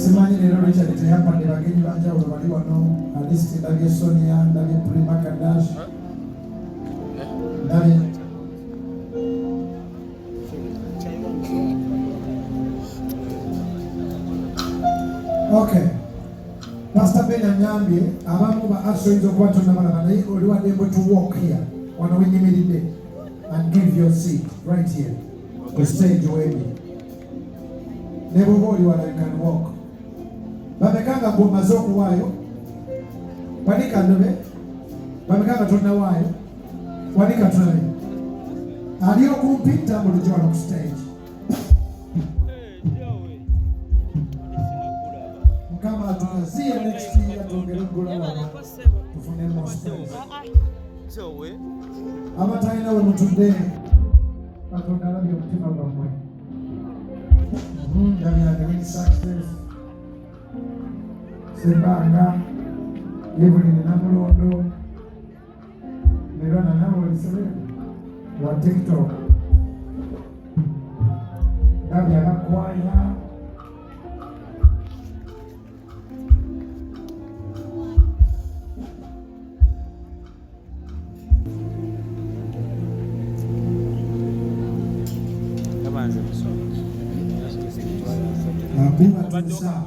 Simani lero Richard hapa ni wageni wanja waliwa no Alice ndani Sonia ndani Prima Kadash ndani Okay. Pastor Ben Nyambi abamu ba asoizo kwa tunamana na hiyo we are able to walk here on winning midday and give your seat right here. The stage where never you can walk. Bamekanga ngoma zoko wayo. Wanika ndobe. Bamekanga tuna wayo. Wanika tunawe. Aliyo kumpita mlijua na stage. Kama tunazia next year tuongelengola wana. Tufanye mostres. So we. Ama taina we mtunde. Atondala byo mutima bwa mwe. Ndani ya the success. Sebanga Evelyn Namulondo Mirana Namulisele wa TikTok Dabi anakwaya abatuziza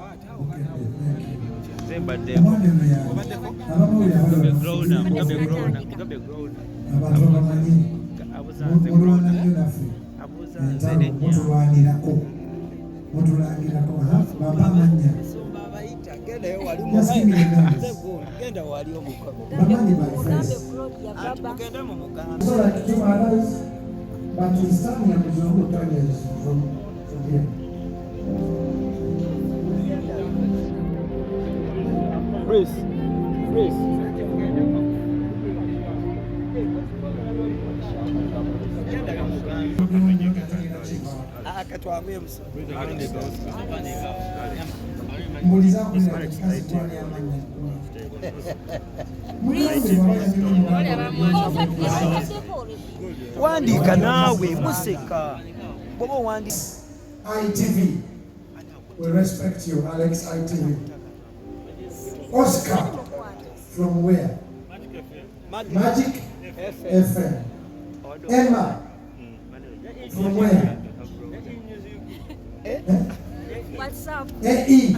Praise. Wandika nawe museka bobo wandi ITV. We respect you, Alex ITV. Oscar from where? Magic FM. Emma from where? What's up? AE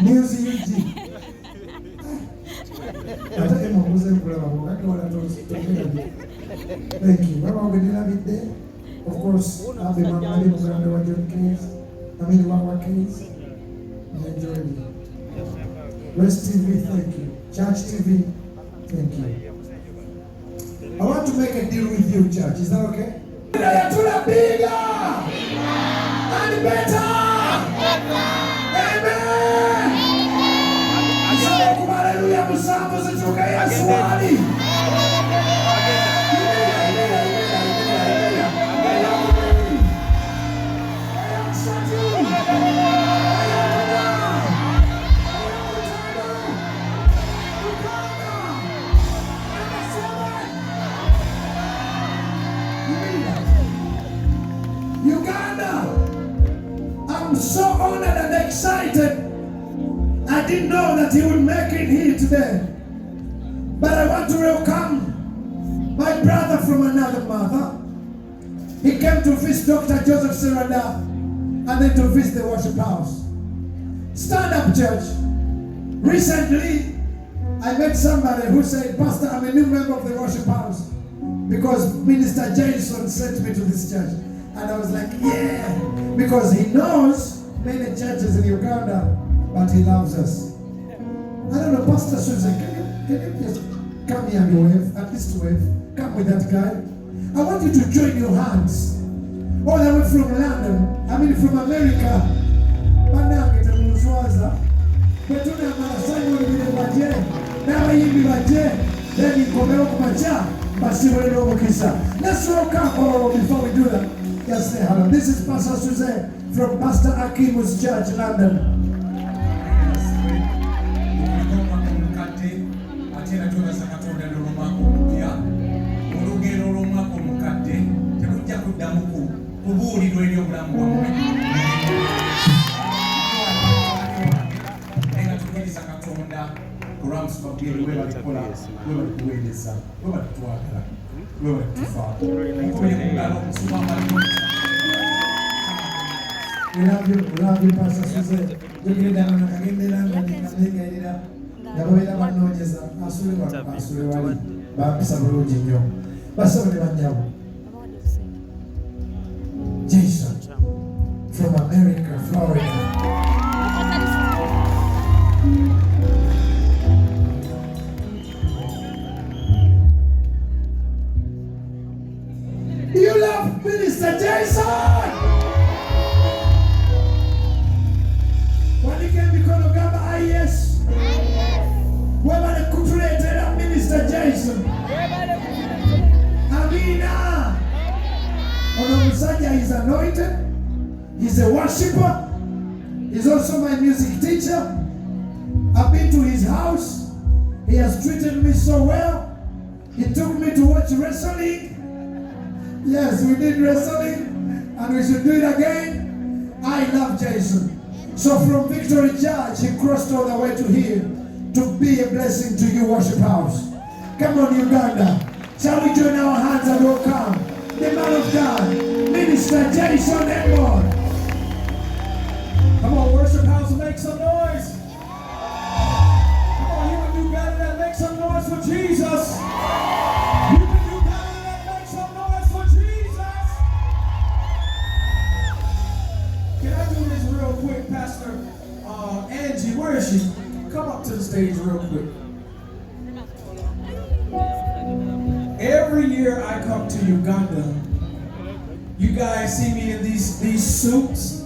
News UG. Thank you. Of course, I'll be my money for the case. I mean, our case. Enjoy it. Rest TV, thank you. Church TV, thank you. I want to make a deal with you, church. Is that okay? Bigger and better. Amen. Hallelujah. Musambo zichuka ya swali. So honored and excited. I didn't know that he would make it here today. But I want to welcome my brother from another mother. He came to visit Dr. Joseph Serada and then to visit the worship house. Stand up, church. Recently, I met somebody who said, Pastor, I'm a new member of the worship house because Minister Jason sent me to this church. And I was like, yeah, because he knows many churches in Uganda, but he loves us. I don't know, Pastor Susan, can you just come here and wave, at least wave, come with that guy. I want you to join your hands. All the way from London, I mean from America. Let's welcome before we do that. Yes, say hello. This is Pastor Suzanne from Pastor Akimu's Church, London. kurams babiri we balikola we balikuweleza we balitwagala we balitufa mukomeye mungalo musuma love you Pastor Suze yogenda na kagendera nga yababeera banoonyeza asule wali bampisa bulungi nnyo basaba ne bannyabo Jason from America, Florida. You love Minister Jason? When he came to Gamba, yes. Where were the cultivated Minister Jason? Amina. Onomusajja is anointed. He's a worshipper. He's also my music teacher. I've been to his house. He has treated me so well. He took me to watch wrestling. Yes, we did wrestling, and we should do it again. I love Jason. So from Victory Church, he crossed all the way to here to be a blessing to you, worship house. Come on, Uganda. Shall we join our hands and welcome the man of God, Minister Jason Edmond. Come on, worship house, make some noise. Come on, you can do better than make some noise for Jesus. You can do better than make some noise for Jesus. Can I do this real quick, Pastor Angie? Where is she? Come up to the stage real quick. Every year I come to Uganda, you guys see me in these suits.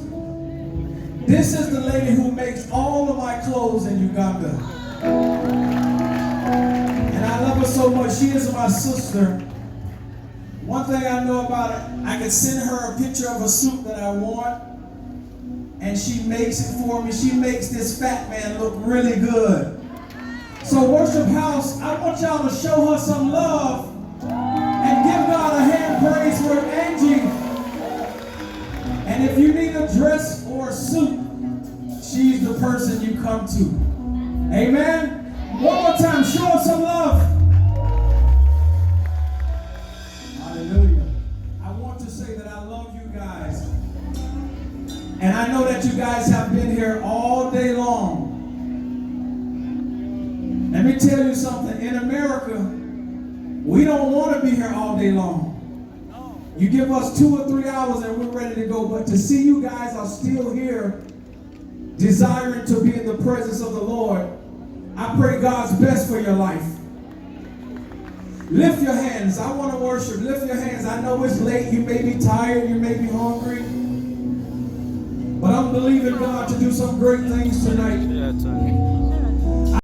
This is the lady who makes all of my clothes in Uganda. And I love her so much. She is my sister. One thing I know about her, I can send her a picture of a suit that I want, and she makes it for me. She makes this fat man look really good. So worship house, I want y'all to show her some love and give God a hand praise for Angie. And if you need a dress or a suit, she's the person you come to. Amen? One more time, show us some love. Hallelujah. I want to say that I love you guys. And I know that you guys have been here all day long. Let me tell you something. In America, we don't want to be here all day long. You give us 2 or 3 hours and we're ready to go. But to see you guys are still here, desiring to be in the presence of the Lord, I pray God's best for your life. Lift your hands. I want to worship. Lift your hands. I know it's late. You may be tired. You may be hungry. But I'm believing God to do some great things tonight.